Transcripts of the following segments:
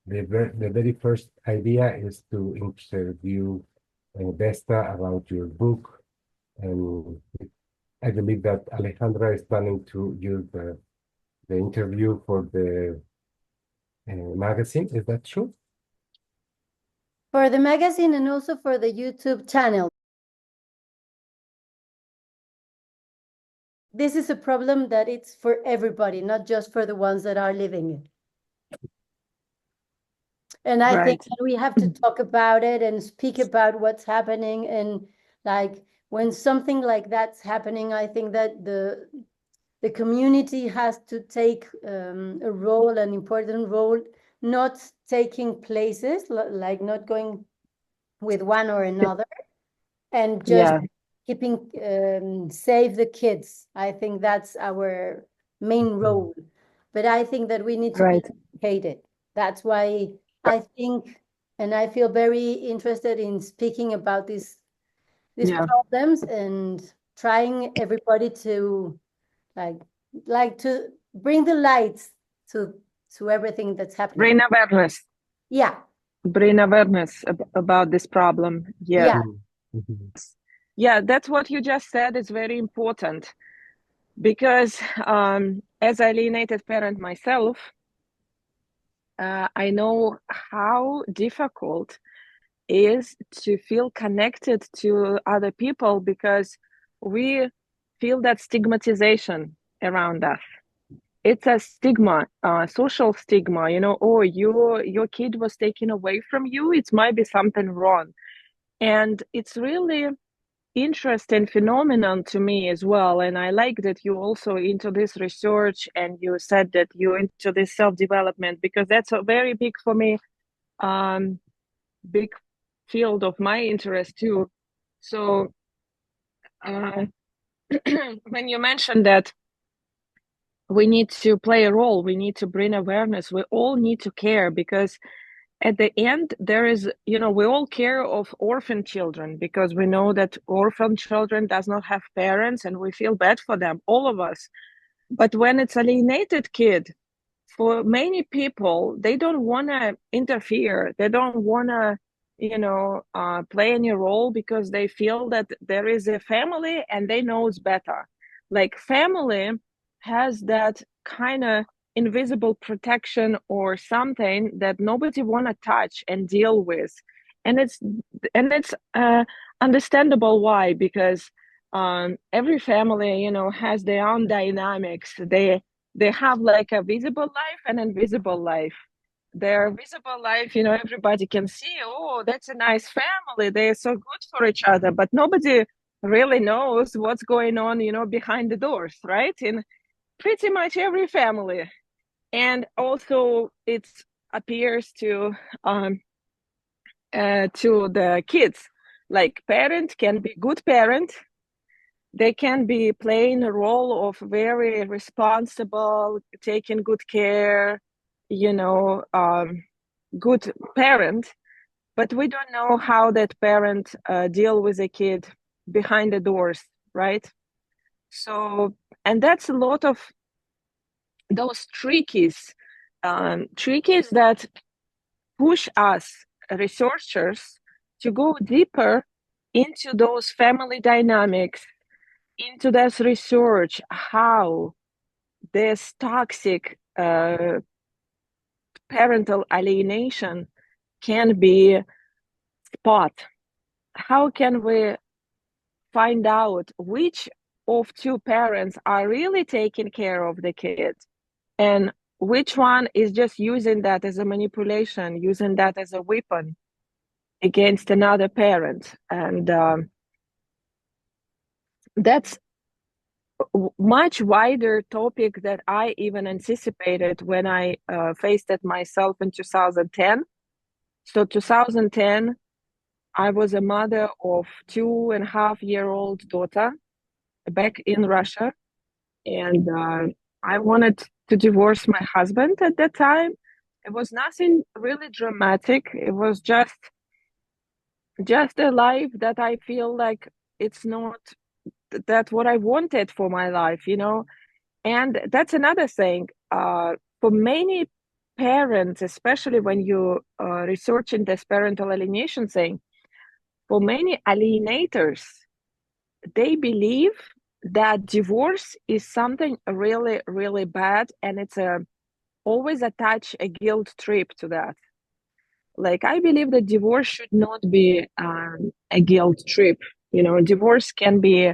the very first idea is to interview Vesta about your book, and I believe that Alejandra is planning to use the interview for the magazine. Is that true? For the magazine and also for the YouTube channel. This is a problem that it's for everybody, not just for the ones that are living it. And I think that we have to talk about it and speak about what's happening. And like when something like that's happening, I think that the community has to take a role, an important role, not taking places, like not going with one or another, and just keeping save the kids. I think that's our main role. But I think that we need to be educated. That's why I think, and I feel very interested in speaking about these problems and trying everybody to like to bring the lights to everything that's happening. Bring awareness. Yeah. Bring awareness about this problem. Yeah. Yeah, that's what you just said is very important, because as alienated parent myself, I know how difficult it is to feel connected to other people, because we feel that stigmatization around us. It's a stigma, social stigma, you know, oh, your kid was taken away from you, it might be something wrong. And it's really interesting phenomenon to me as well. And I like that you also into this research, and you said that you're into this self-development, because that's a very big for me, big field of my interest too. So when you mentioned that we need to play a role, we need to bring awareness, we all need to care, because at the end there is, you know, we all care of orphan children, because we know that orphan children does not have parents, and we feel bad for them, all of us. But when it's alienated kid, for many people, they don't want to interfere, they don't want to, you know, play any role, because they feel that there is a family and they know it's better. Like family has that kind of invisible protection or something that nobody want to touch and deal with. And it's understandable why, because every family, you know, has their own dynamics. They have like a visible life and invisible life. Their visible life, you know, everybody can see, oh, that's a nice family, they're so good for each other, but nobody really knows what's going on, you know, behind the doors, right? In pretty much every family. And also it appears to the kids, like parent can be good parent, they can be playing a role of very responsible, taking good care, you know, good parent, but we don't know how that parent deal with a kid behind the doors, right? So, and that's a lot of those trickies that push us researchers to go deeper into those family dynamics, into this research, how this toxic parental alienation can be spot. How can we find out which of two parents are really taking care of the kid, and which one is just using that as a manipulation, using that as a weapon against another parent? And that's much wider topic that I even anticipated when I faced it myself in 2010. So 2010, I was a mother of 2.5-year-old daughter back in Russia. And I wanted to divorce my husband at that time. It was nothing really dramatic. It was just a life that I feel like it's not that what I wanted for my life, you know. And that's another thing. For many parents, especially when you researching this parental alienation thing, for many alienators, they believe that divorce is something really, really bad, and it's always attach a guilt trip to that. Like, I believe that divorce should not be a guilt trip. Divorce can be,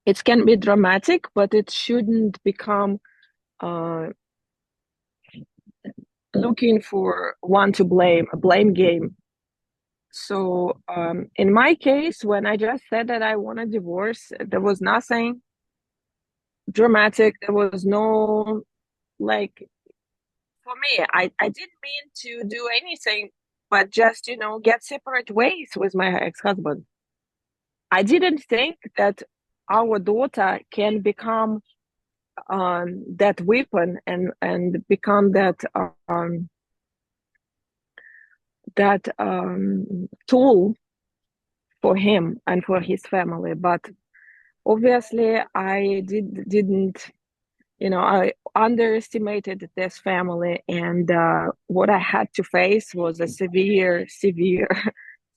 it can be dramatic, but it shouldn't become looking for one to blame, a blame game. So in my case, when I just said that I want a divorce, there was nothing dramatic. There was no, like, for me, I didn't mean to do anything but just, get separate ways with my ex-husband. I didn't think that our daughter can become that weapon and become that tool for him and for his family. But obviously I didn't, I underestimated this family, and what I had to face was a severe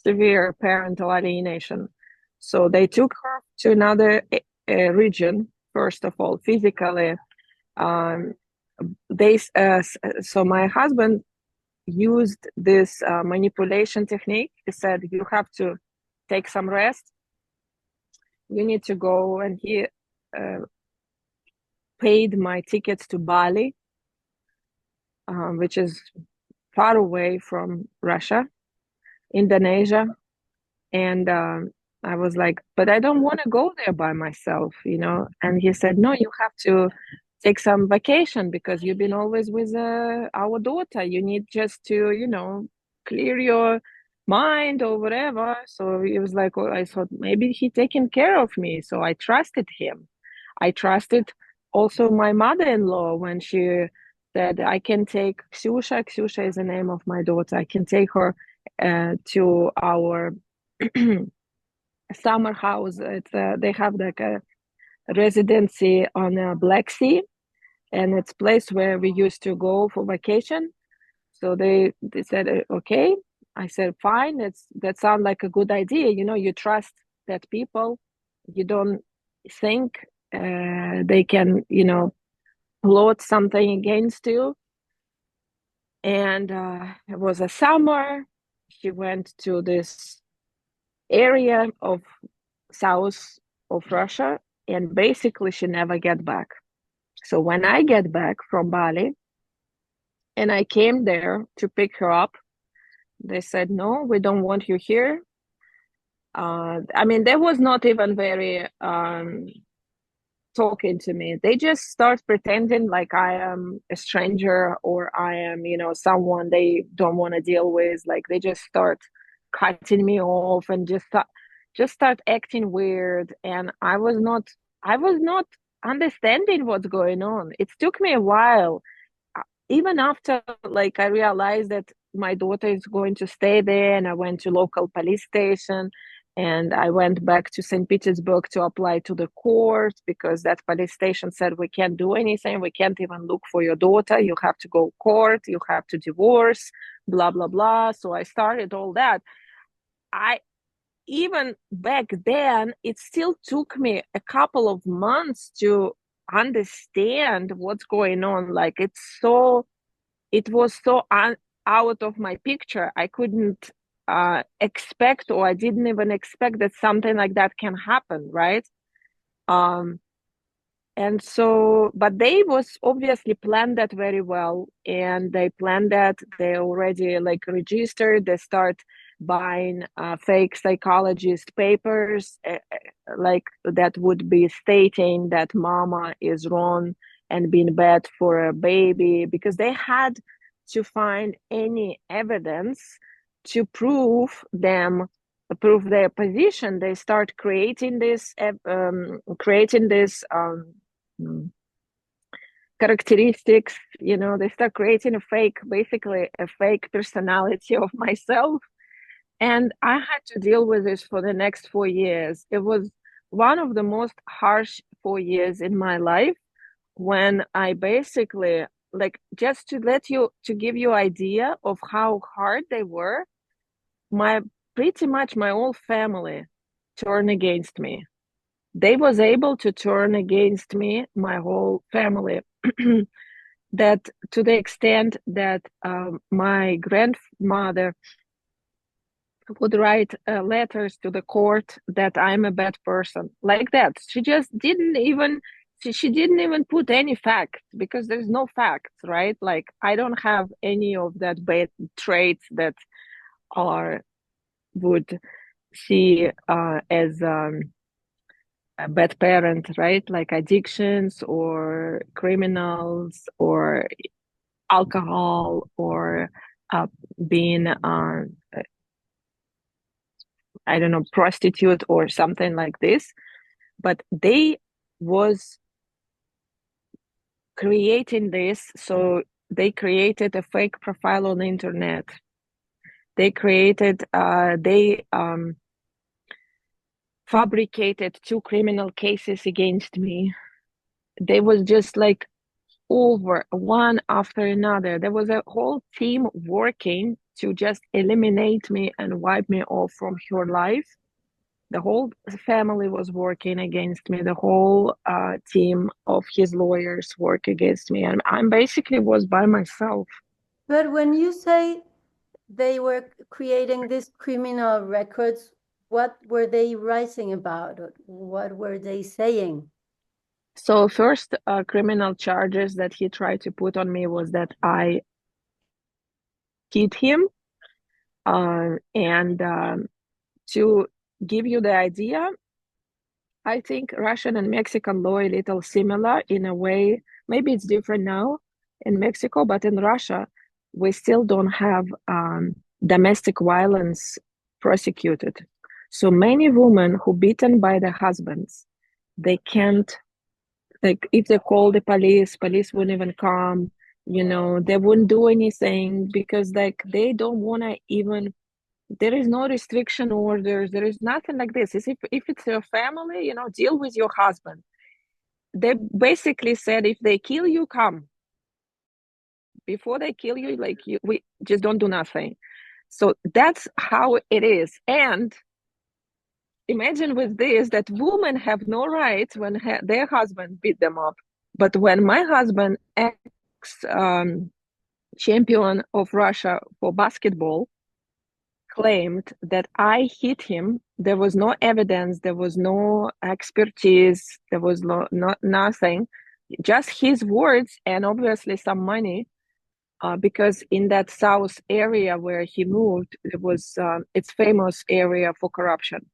severe parental alienation. So they took her to another region, first of all, physically. So my husband used this manipulation technique. He said, you have to take some rest. You need to go. And he paid my tickets to Bali, which is far away from Russia, Indonesia. And I was like, but I don't want to go there by myself, And he said, no, you have to take some vacation because you've been always with our daughter. You need just to, clear your mind or whatever. So he was like, I thought maybe he taking care of me. So I trusted him. I trusted also my mother-in-law when she said, I can take Ksyusha. Ksyusha is the name of my daughter. I can take her to our summer house. They have like a residency on the Black Sea, and it's a place where we used to go for vacation. So they said, okay. I said, fine. That sounds like a good idea. You trust that people. You don't think they can, plot something against you. And it was a summer. She went to this area of south of Russia, and basically she never get back. So when I get back from Bali and I came there to pick her up, they said, no, we don't want you here. They was not even very talking to me. They just start pretending like I am a stranger or I am, someone they don't want to deal with. Like they just start cutting me off and just start acting weird. And I was not understanding what's going on. It took me a while, even after like I realized that my daughter is going to stay there, and I went to local police station, and I went back to St. Petersburg to apply to the court because that police station said we can't do anything. We can't even look for your daughter. You have to go court. You have to divorce, blah, blah, blah. So I started all that. Even back then, it still took me a couple of months to understand what's going on. Like it was so out of my picture. I couldn't expect, or I didn't even expect that something like that can happen, right? And so, but they was obviously planned that very well, and they planned that. They already like registered. They start buying fake psychologist papers, like that would be stating that mama is wrong and being bad for a baby, because they had to find any evidence to prove their position. They start creating this characteristics. They start creating basically a fake personality of myself. And I had to deal with this for the next 4 years. It was one of the most harsh 4 years in my life, when I basically like just to give you idea of how hard they were, pretty much my whole family turned against me. They was able to turn against me, my whole family, that to the extent that my grandmother would write letters to the court that I'm a bad person, like that. She just didn't even she didn't even put any facts, because there's no facts, right? Like, I don't have any of that bad traits that are would see as a bad parent, right? Like addictions or criminals or alcohol or being I don't know, prostitute or something like this. But they was creating this, so they created a fake profile on the internet. They created they fabricated 2 criminal cases against me. They was just like over one after another. There was a whole team working to just eliminate me and wipe me off from her life. The whole family was working against me. The whole team of his lawyers work against me, and I basically was by myself. But when you say they were creating these criminal records, what were they writing about? What were they saying? So first criminal charges that he tried to put on me was that I hit him, and to give you the idea, I think Russian and Mexican law a little similar in a way. Maybe it's different now in Mexico, but in Russia, we still don't have domestic violence prosecuted. So many women who beaten by their husbands, they can't, like, if they call the police wouldn't even come, you know, they wouldn't do anything, because like they don't want to even, there is no restriction orders, there is nothing like this. It's if it's your family, you know, deal with your husband. They basically said, if they kill you, come. Before they kill you, like, we just don't do nothing. So that's how it is. And imagine with this that women have no rights when their husband beat them up. But when my husband, ex champion of Russia for basketball, claimed that I hit him, there was no evidence, there was no expertise, there was nothing, just his words and obviously some money, because in that south area where he moved, it was it's famous area for corruption.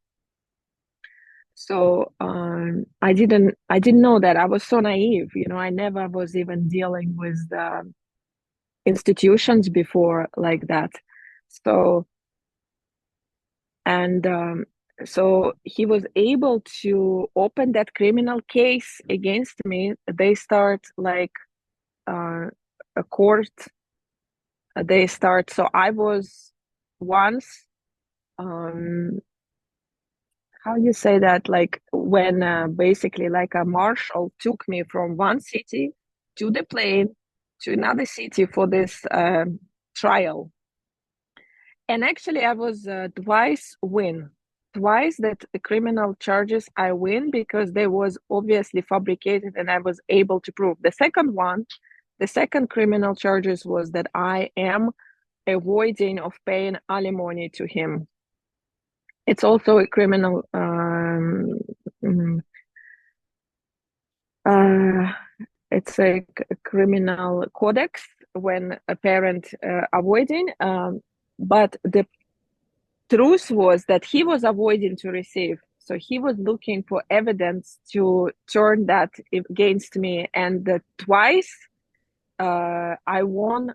So I didn't know that. I was so naive, you know. I never was even dealing with the institutions before like that. So and so he was able to open that criminal case against me. They start like a court. They start. So I was once, how you say that? Like when basically like a marshal took me from one city to the plane to another city for this trial. And actually, I was twice that the criminal charges I win, because they was obviously fabricated and I was able to prove. The second criminal charges was that I am avoiding of paying alimony to him. It's also a criminal it's a criminal codex when a parent avoiding, but the truth was that he was avoiding to receive. So he was looking for evidence to turn that against me. And twice I won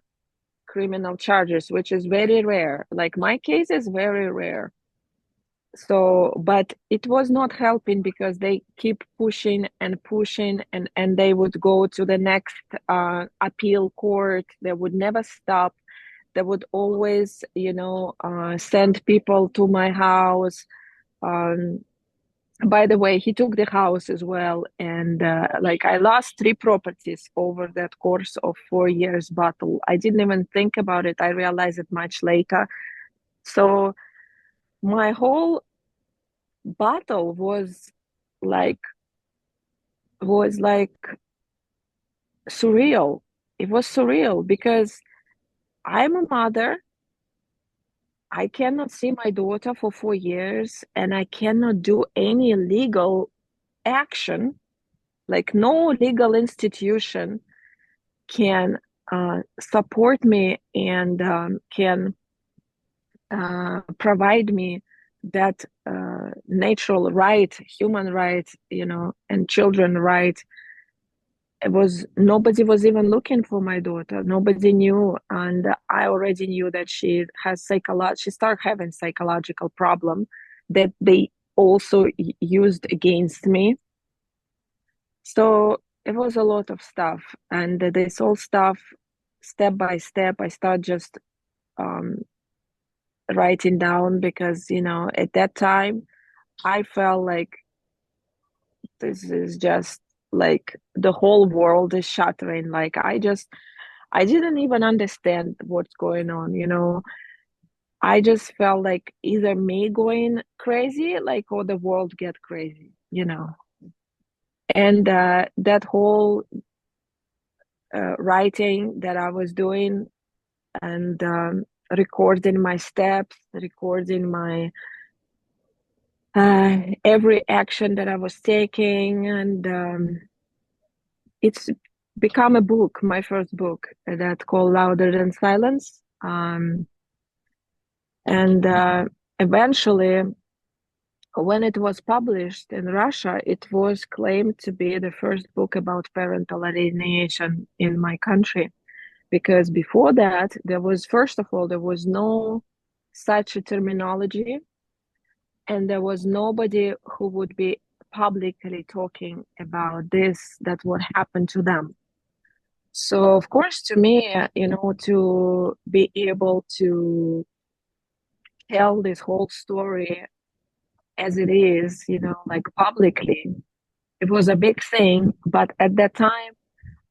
criminal charges, which is very rare. Like my case is very rare. So, but it was not helping, because they keep pushing and they would go to the next appeal court. They would never stop. They would always, you know, send people to my house. by the way, he took the house as well. And like I lost 3 properties over that course of 4 years battle. I didn't even think about it. I realized it much later. So my whole battle was like surreal. It was surreal because I'm a mother. I cannot see my daughter for 4 years, and I cannot do any legal action. Like no legal institution can support me and can provide me that natural right, human right, you know, and children right. It was nobody was even looking for my daughter. Nobody knew, and I already knew that she started having psychological problem that they also used against me. So it was a lot of stuff, and this whole stuff, step by step, I start just writing down because, you know, at that time I felt like this is just like the whole world is shattering. Like I didn't even understand what's going on, you know. I just felt like either me going crazy, like, or the world get crazy, you know. And that whole writing that I was doing and recording my steps, recording my every action that I was taking, and it's become a book, my first book, that called Louder Than Silence. And eventually, when it was published in Russia, it was claimed to be the first book about parental alienation in my country. Because before that, first of all, there was no such a terminology, and there was nobody who would be publicly talking about this, that what happened to them. So, of course, to me, you know, to be able to tell this whole story as it is, you know, like publicly, it was a big thing. But at that time,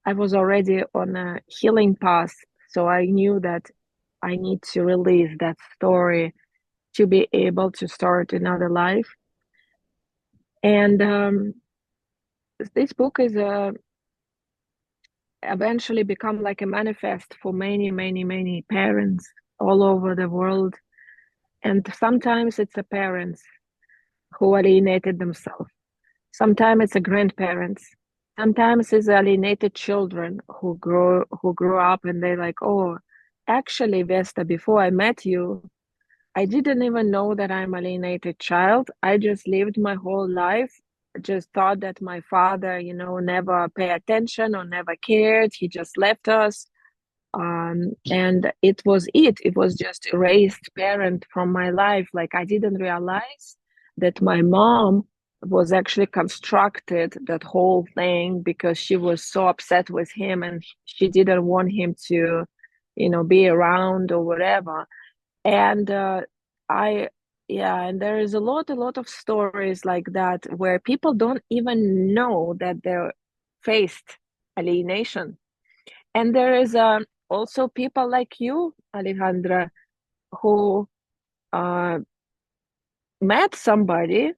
I was already on a healing path. So I knew that I need to release that story to be able to start another life. And this book is eventually become like a manifest for many, many, many parents all over the world. And sometimes it's the parents who alienated themselves. Sometimes it's the grandparents. Sometimes it's alienated children who grew up and they're like, oh, actually, Vesta, before I met you, I didn't even know that I'm an alienated child. I just lived my whole life, just thought that my father, you know, never paid attention or never cared. He just left us. And it was just erased parent from my life. Like I didn't realize that my mom was actually constructed that whole thing because she was so upset with him and she didn't want him to, you know, be around or whatever. And and there is a lot of stories like that where people don't even know that they're faced alienation. And there is also people like you, Alejandra, who met somebody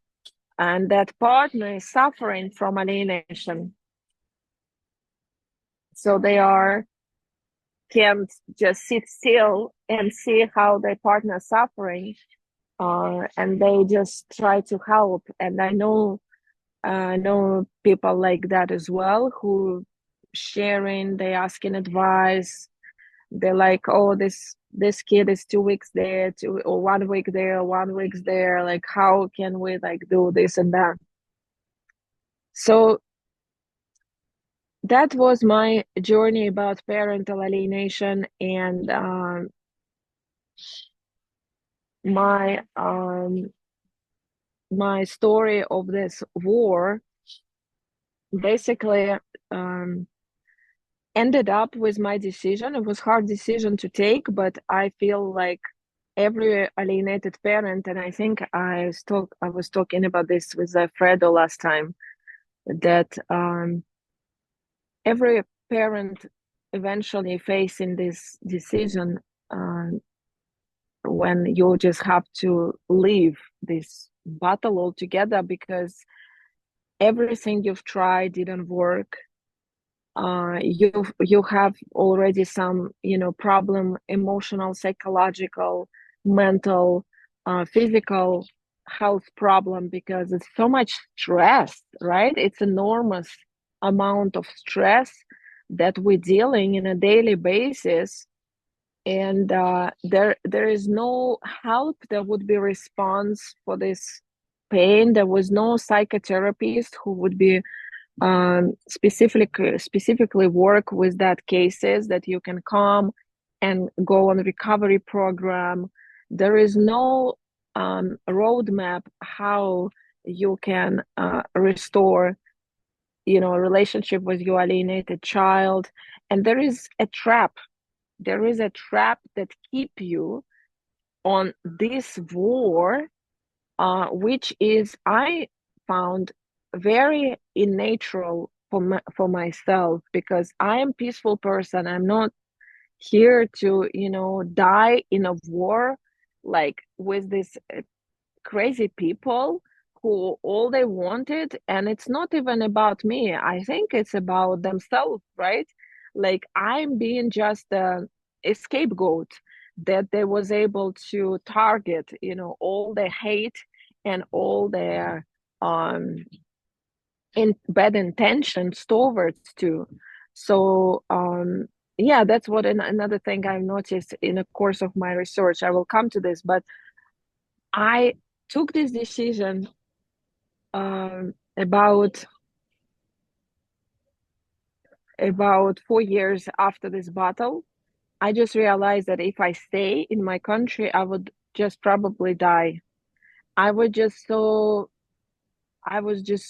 and that partner is suffering from alienation. So they can't just sit still and see how their partner is suffering, and they just try to help. And I know people like that as well who sharing, they asking advice. They're like, oh, this kid is 2 weeks there, or 1 week there, 1 week there. Like, how can we like do this and that? So that was my journey about parental alienation, and my story of this war basically ended up with my decision. It was a hard decision to take, but I feel like every alienated parent, and I think I was talking about this with Fredo last time, that every parent eventually facing this decision when you just have to leave this battle altogether because everything you've tried didn't work. You have already some problem, emotional, psychological, mental, physical health problem, because it's so much stress, right? It's enormous amount of stress that we're dealing in a daily basis, and there is no help. There would be response for this pain. There was no psychotherapist who would be specifically work with that cases that you can come and go on a recovery program. There is no roadmap how you can restore a relationship with your alienated child. And there is a trap that keep you on this war, which is, I found, very unnatural for myself, because I am a peaceful person. I'm not here to die in a war like with these crazy people who all they wanted, and it's not even about me. I think it's about themselves, right? Like, I'm being just a scapegoat that they was able to target all the hate and all their bad intentions towards to. So yeah, that's what another thing I've noticed in the course of my research. I will come to this, but I took this decision about 4 years after this battle. I just realized that if I stay in my country, I would just probably die. I was just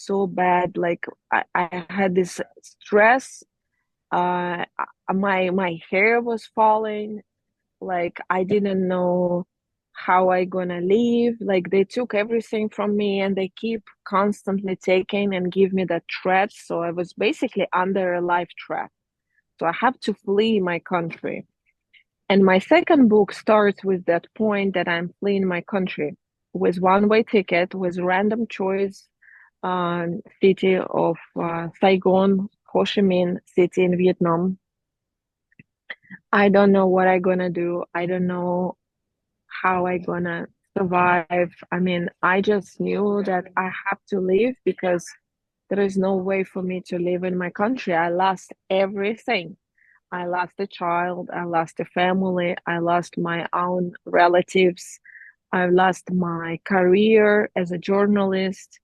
so bad. Like, I had this stress. My hair was falling. Like, I didn't know how I gonna leave. Like, they took everything from me, and they keep constantly taking and give me that threat. So I was basically under a life threat. So I have to flee my country. And my second book starts with that point that I'm fleeing my country with one-way ticket, with random choice, city of Saigon, Ho Chi Minh City in Vietnam. I don't know what I'm gonna do. I don't know how I gonna survive. I mean, I just knew that I have to leave because there is no way for me to live in my country. I lost everything. I lost a child, I lost a family, I lost my own relatives, I've lost my career as a journalist,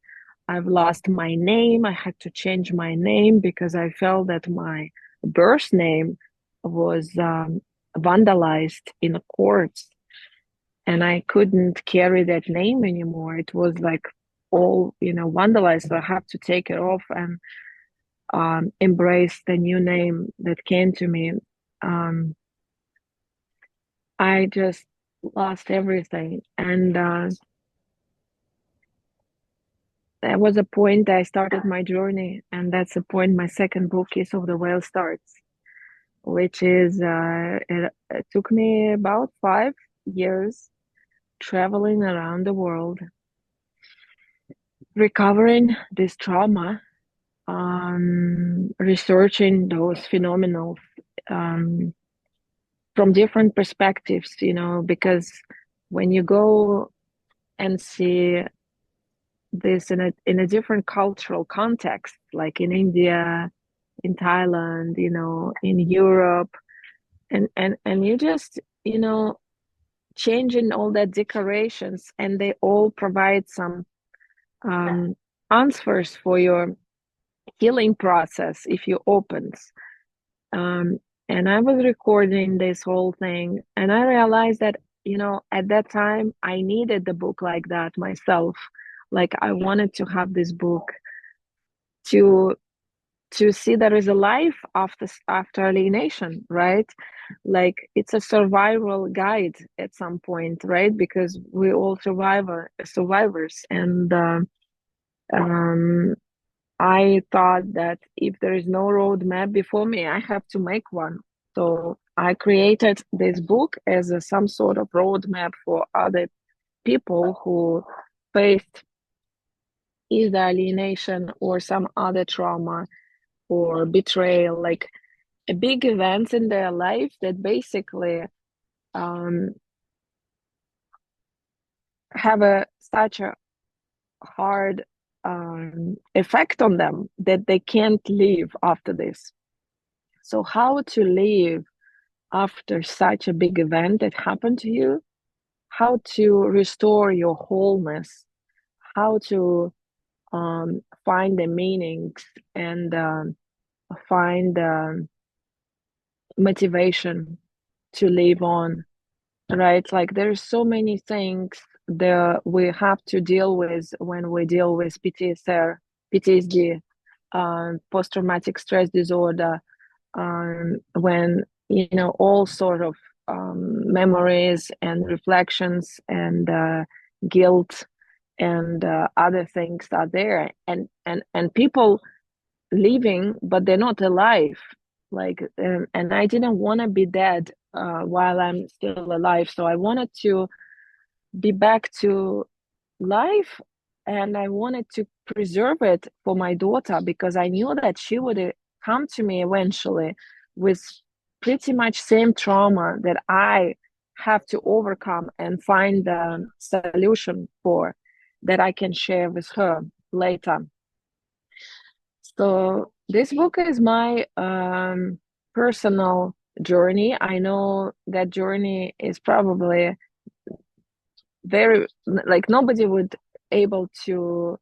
I've lost my name. I had to change my name because I felt that my birth name was vandalized in the courts, and I couldn't carry that name anymore. It was like all vandalized, so I had to take it off and embrace the new name that came to me. I just lost everything, and that was a point I started my journey, and that's the point my second book, Kiss of the Whale, starts, which is it took me about 5 years traveling around the world, recovering this trauma, researching those phenomena from different perspectives, because when you go and see this in a different cultural context, like in India, in Thailand, in Europe, and you just changing all that decorations, and they all provide some answers for your healing process if you opens. And I was recording this whole thing, and I realized that at that time I needed the book like that myself. Like, I wanted to have this book to to see there is a life after alienation, right? Like it's a survival guide at some point, right? Because we all survivors, and I thought that if there is no roadmap before me, I have to make one. So I created this book as some sort of roadmap for other people who faced either alienation or some other trauma or betrayal, like a big events in their life that basically have such a hard effect on them that they can't live after this. So how to live after such a big event that happened to you, how to restore your wholeness, how to find the meanings and find motivation to live on, right? Like there's so many things that we have to deal with when we deal with PTSD, post-traumatic stress disorder, when all sort of memories and reflections and guilt and other things are there, and people living but they're not alive, like and I didn't want to be dead while I'm still alive, so I wanted to be back to life, and I wanted to preserve it for my daughter because I knew that she would come to me eventually with pretty much same trauma that I have to overcome and find the solution for, that I can share with her later. So this book is my personal journey. I know that journey is probably very, like, nobody would able to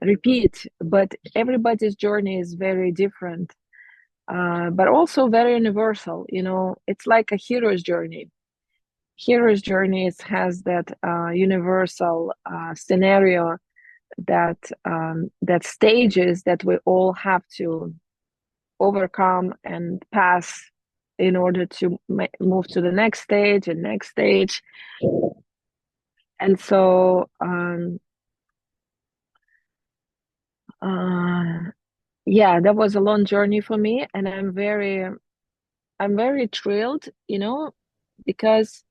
repeat, but everybody's journey is very different, but also very universal. It's like a hero's journey. Hero's journey has that universal scenario, that stages that we all have to overcome and pass in order to move to the next stage and next stage. And so yeah, that was a long journey for me, and I'm very thrilled, because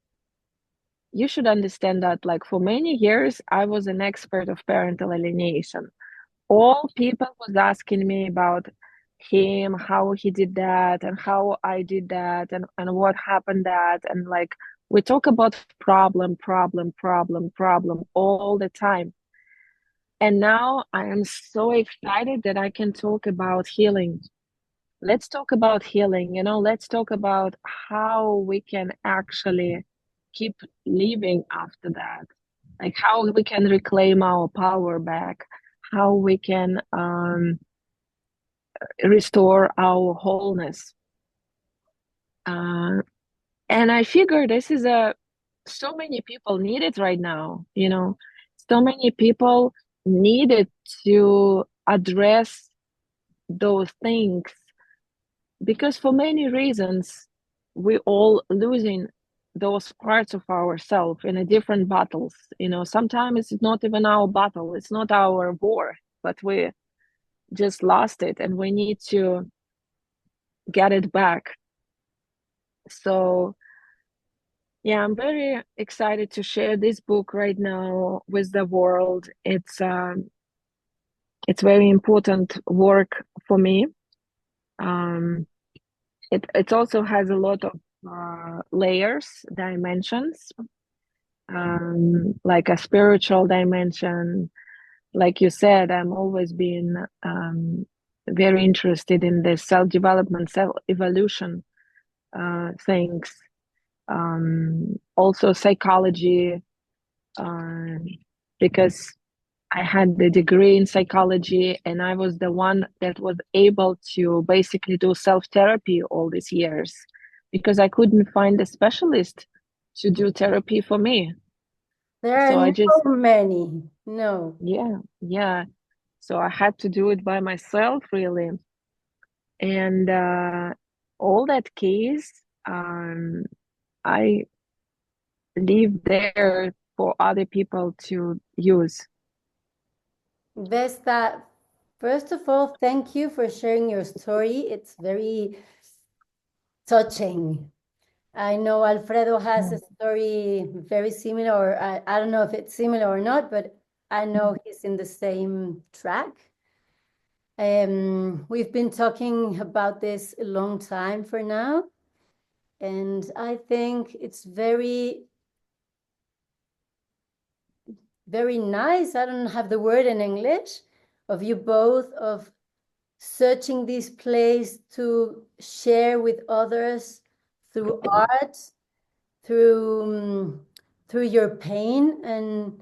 you should understand that, like, for many years I was an expert of parental alienation. All people was asking me about him, how he did that and how I did that, and what happened that, and like we talk about problem all the time. And now I am so excited that I can talk about healing. Let's talk about healing, let's talk about how we can actually keep living after that, like how we can reclaim our power back, how we can restore our wholeness. And I figure this is so many people need it right now, so many people needed to address those things, because for many reasons we all losing those parts of ourselves in a different battles. Sometimes it's not even our battle, it's not our war, but we just lost it and we need to get it back. So yeah, I'm very excited to share this book right now with the world. It's very important work for me. It also has a lot of layers, dimensions, like a spiritual dimension. Like you said, I'm always been very interested in the self-development, self-evolution things. Also psychology, because I had the degree in psychology and I was the one that was able to basically do self-therapy all these years, because I couldn't find a specialist to do therapy for me. There are So no many. No. Yeah. So I had to do it by myself, really. And all that case, I leave there for other people to use. Vesta, first of all, thank you for sharing your story. It's very touching. I know Alfredo has a story very similar, or I don't know if it's similar or not, but I know he's in the same track. We've been talking about this a long time for now, and I think it's very, very nice. I don't have the word in English, of you both, of searching this place to share with others through art, through your pain, and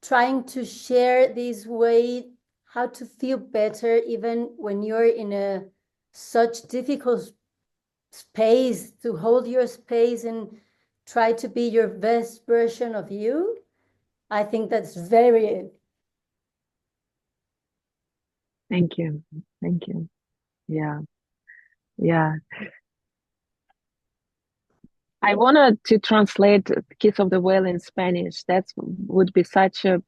trying to share this way how to feel better even when you're in a such difficult space, to hold your space and try to be your best version of you. I think that's very... Thank you. Thank you. Yeah. Yeah. I wanted to translate Kiss of the Whale in Spanish. That would be such a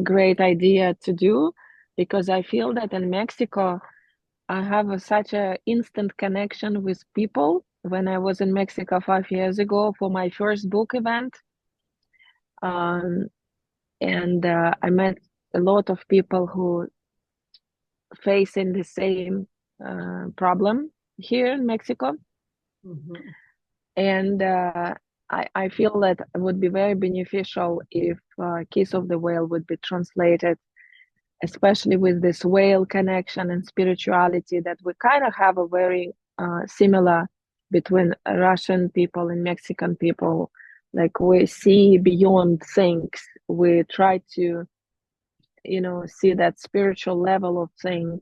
great idea to do, because I feel that in Mexico, I have such an instant connection with people. When I was in Mexico 5 years ago for my first book event, and I met a lot of people who facing the same problem here in Mexico. Mhm. And I feel that it would be very beneficial if Kiss of the Whale would be translated, especially with this whale connection and spirituality that we kind of have a very similar between Russian people and Mexican people. Like, we see beyond things. We try to, see that spiritual level of things.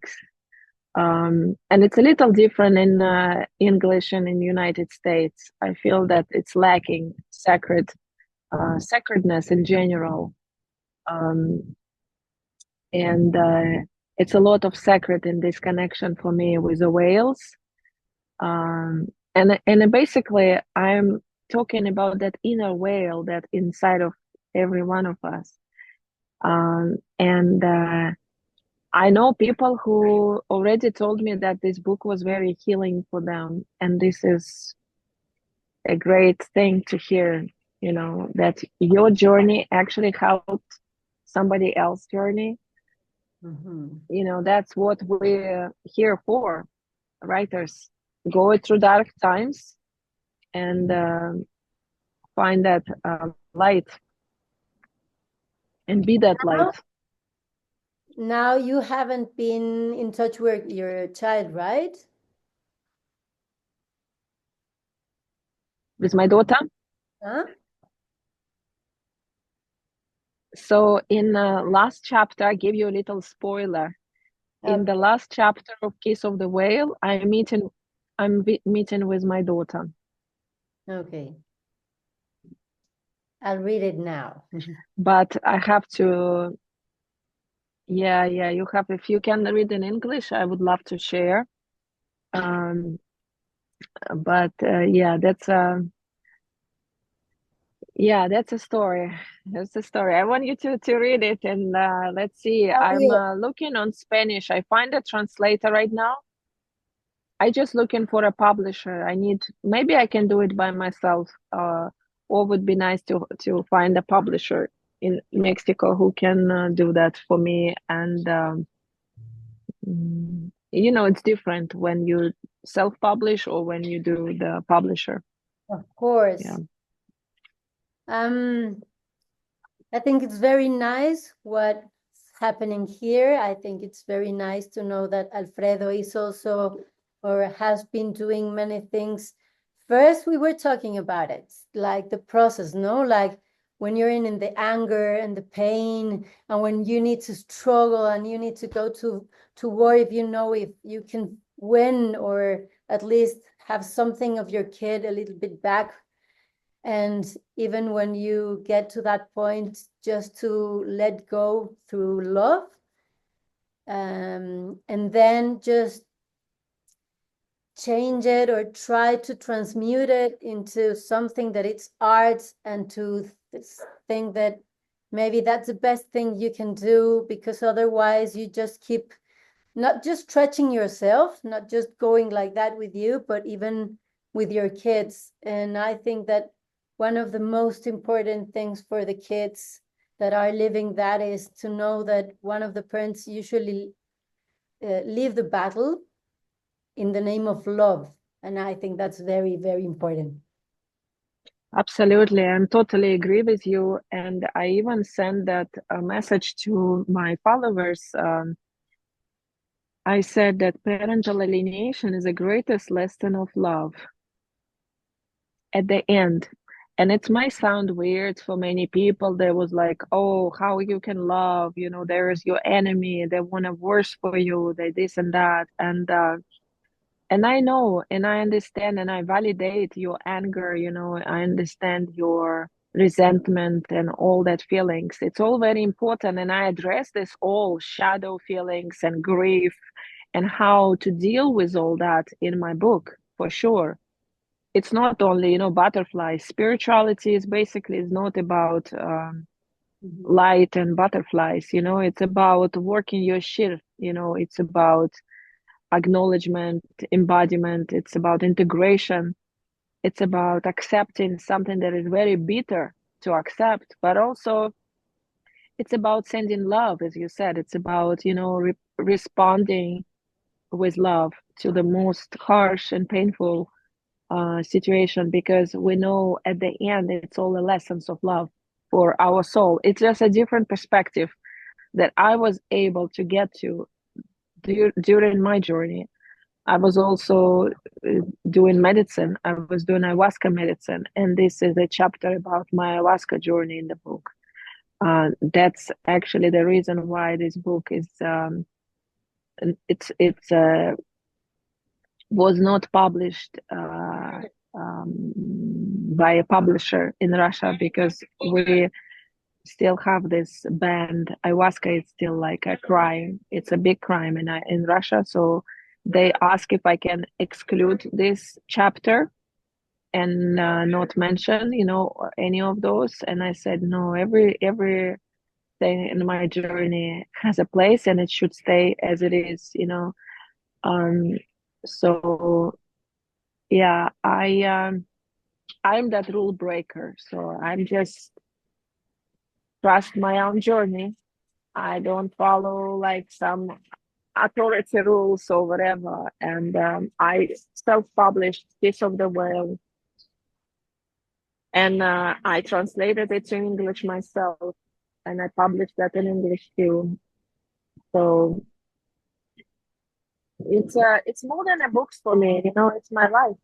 And it's a little different in English and in United States. I feel that it's lacking sacredness in general. And it's a lot of sacred in this connection for me with the whales. And basically, I'm talking about that inner whale that inside of every one of us. And I know people who already told me that this book was very healing for them. And this is a great thing to hear, that your journey actually helped somebody else's journey. Mhm. That's what we're here for, writers. Go through dark times and find that light and be that light. Now you haven't been in touch with your child, right? With my daughter. Huh? So in last chapter, I give you a little spoiler. In the last chapter of Kiss of the Whale, I'm meeting with my daughter. Okay. I'll read it now. But I have to, yeah, you have, if you can read in English, I would love to share. But that's a story. That's a story. I want you to read it, and let's see. I'm looking on Spanish. I find a translator right now. I just looking for a publisher. Maybe I can do it by myself, or would be nice to find a publisher in Mexico who can do that for me. And it's different when you self-publish or when you do the publisher. Of course. Yeah. I think it's very nice what's happening here. I think it's very nice to know that Alfredo is also, or has been doing many things. First, we were talking about it, like the process, no? Like when you're in the anger and the pain, and when you need to struggle and you need to go to war if you know if you can win, or at least have something of your kid a little bit back. And even when you get to that point, just to let go through love. and then just change it or try to transmute it into something that it's art, and to think that maybe that's the best thing you can do, because otherwise you just keep not just stretching yourself, not just going like that with you, but even with your kids. And I think that one of the most important things for the kids that are living that is to know that one of the parents usually leave the battle in the name of love. And I think that's very, very important. Absolutely, I'm totally agree with you. And I even sent that message to my followers. I said that parental alienation is the greatest lesson of love at the end. And it might sound weird for many people. They was like, oh, how you can love, you know, there is your enemy, they want to worse for you, they this and that. And I know, and I understand, and I validate your anger, you know, I understand your resentment and all that feelings. It's all very important. And I address this all shadow feelings and grief and how to deal with all that in my book, for sure. It's not only, you know, butterflies. Spirituality is basically is not about light and butterflies, you know, it's about working your shit, you know, it's about acknowledgement, embodiment, it's about integration, it's about accepting something that is very bitter to accept, but also it's about sending love, as you said. It's about, you know, responding with love to the most harsh and painful situation, because we know at the end it's all the lessons of love for our soul. It's just a different perspective that I was able to get to during my journey. I was also doing medicine. I was doing ayahuasca medicine, and this is a chapter about my ayahuasca journey in the book. That's actually the reason why this book is it's was not published by a publisher in Russia, because we still have this ban. Ayahuasca is still like a crime. It's a big crime in Russia. So they ask if I can exclude this chapter and not mention, you know, any of those. And I said, no, every thing in my journey has a place and it should stay as it is, you know. So yeah, I'm that rule breaker. So I'm just trust my own journey. I don't follow like some authority rules or whatever. And I self-published Piece of the Whale, and I translated it to English myself, and I published that in English too. So it's more than a book for me, you know. It's my life,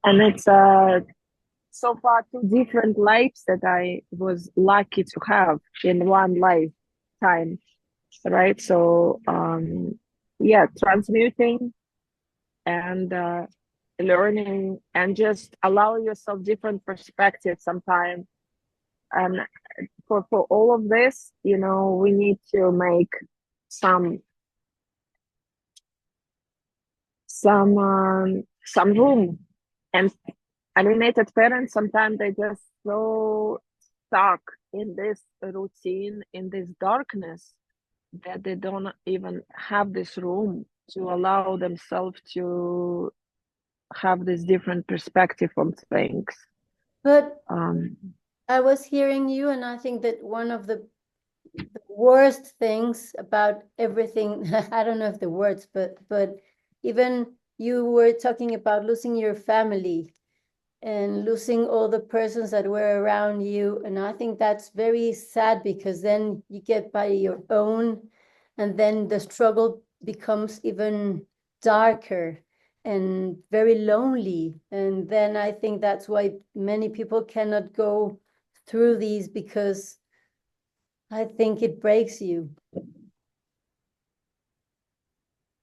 and it's so far two different lives that I was lucky to have in one lifetime, right? So yeah, transmuting and learning and just allow yourself different perspectives sometimes. And for all of this, you know, we need to make some room. And alienated parents, sometimes they just so stuck in this routine, in this darkness, that they don't even have this room to allow themselves to have this different perspective on things. But I was hearing you, and I think that one of the worst things about everything, I don't know if the words, but even you were talking about losing your family and losing all the persons that were around you. And I think that's very sad, because then you get by your own, and then the struggle becomes even darker and very lonely. And then I think that's why many people cannot go through these, because I think it breaks you.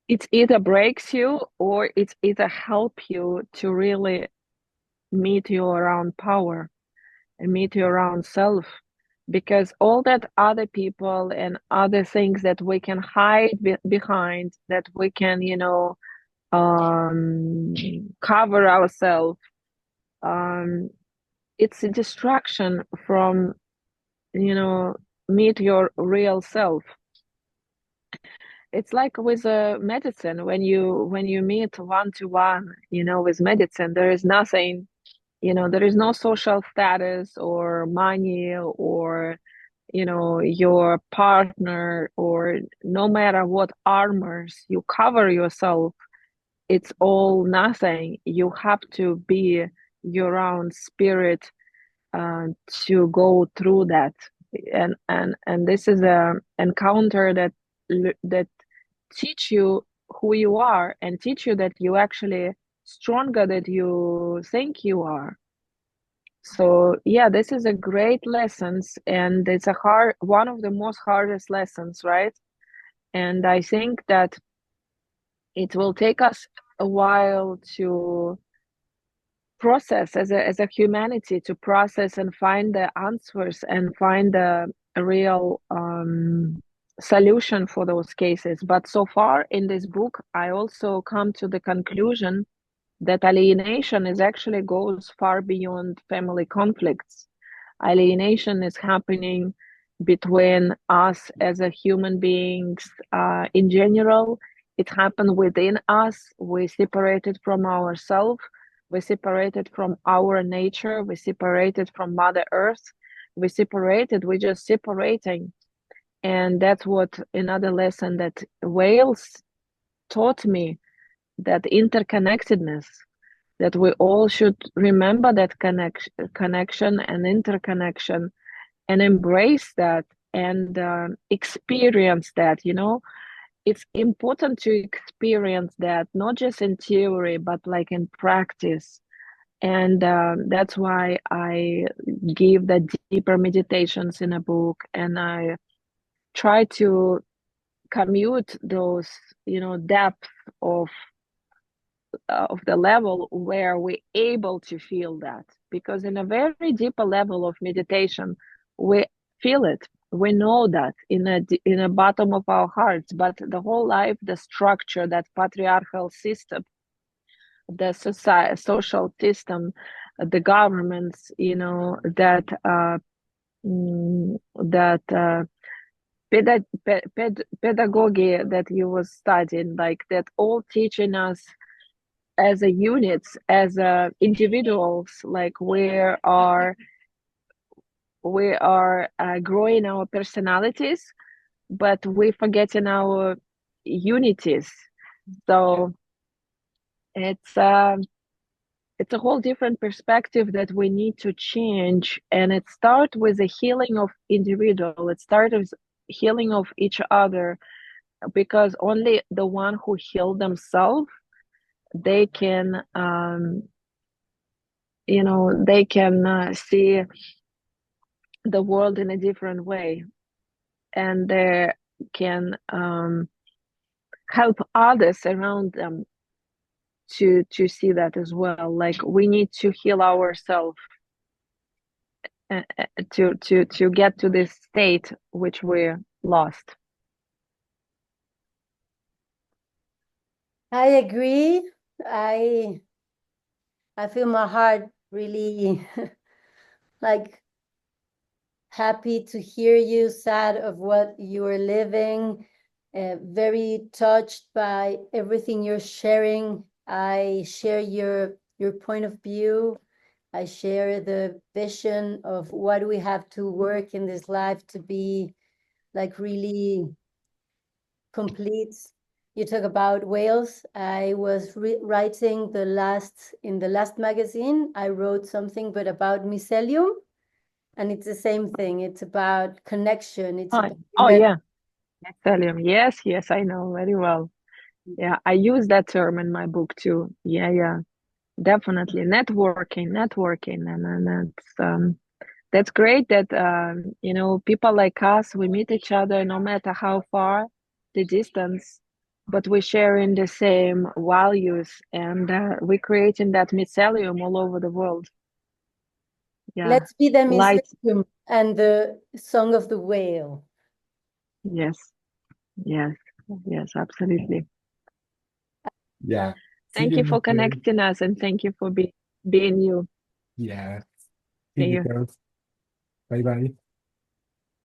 It either breaks you or it either help you to really meet your own power and meet your own self. because all that other people and other things that we can hide behind, that we can, you know, cover ourselves, it's a distraction from, you know, meet your real self. It's like with medicine, when you meet one-to-one, you know, with medicine, there is nothing, you know, there is no social status or money or, you know, your partner, or no matter what armors you cover yourself, it's all nothing. You have to be your own spirit to go through that. And this is a encounter that teach you who you are, and teach you that you actually stronger than you think you are. So yeah, this is a great lessons, and it's a one of the most hardest lessons, right? And I think that it will take us a while to process as a humanity, to process and find the answers and find the real solution for those cases. But so far in this book, I also come to the conclusion that alienation is actually goes far beyond family conflicts. Alienation is happening between us as a human beings in general. It happened within us. We separated from ourselves. We separated from our nature. We separated from Mother Earth. We're just separating. And that's what another lesson that whales taught me, that interconnectedness, that we all should remember that connection and interconnection, and embrace that, and experience that. You know, it's important to experience that, not just in theory, but like in practice. And that's why I give the deeper meditations in a book, and I try to commute those, you know, depth of the level where we're able to feel that. Because in a very deeper level of meditation, we feel it, we know that in a bottom of our hearts. But the whole life, the structure, that patriarchal system, the social system, the governments, you know, that pedagogy that you was studying, like that, all teaching us as a units, as individuals, like we are growing our personalities, but we're forgetting our unities. So it's a whole different perspective that we need to change, and it starts with the healing of individual. It starts with healing of each other, because only the one who healed themselves, they can you know, they can see the world in a different way, and they can help others around them to see that as well. Like, we need to heal ourselves to get to this state which we're lost. I agree. I feel my heart really like happy to hear you, sad of what you are living, very touched by everything you're sharing. I share your point of view. I share the vision of what we have to work in this life to be like really complete. You talk about whales. I was writing in the last magazine, I wrote something but about mycelium, and it's the same thing. It's about connection. It's about Yeah, mycelium. Yes, I know very well. Yeah, I use that term in my book too. Yeah, definitely networking, and that's great that you know, people like us, we meet each other no matter how far the distance, but we're sharing the same values, and we're creating that mycelium all over the world. Yeah, let's be the light. mycelium. and the song of the whale. Yes, yes, yes, absolutely. Yeah. See Thank you for later. connecting us, and thank you for being you. Yeah. See See you you. girls. Bye bye.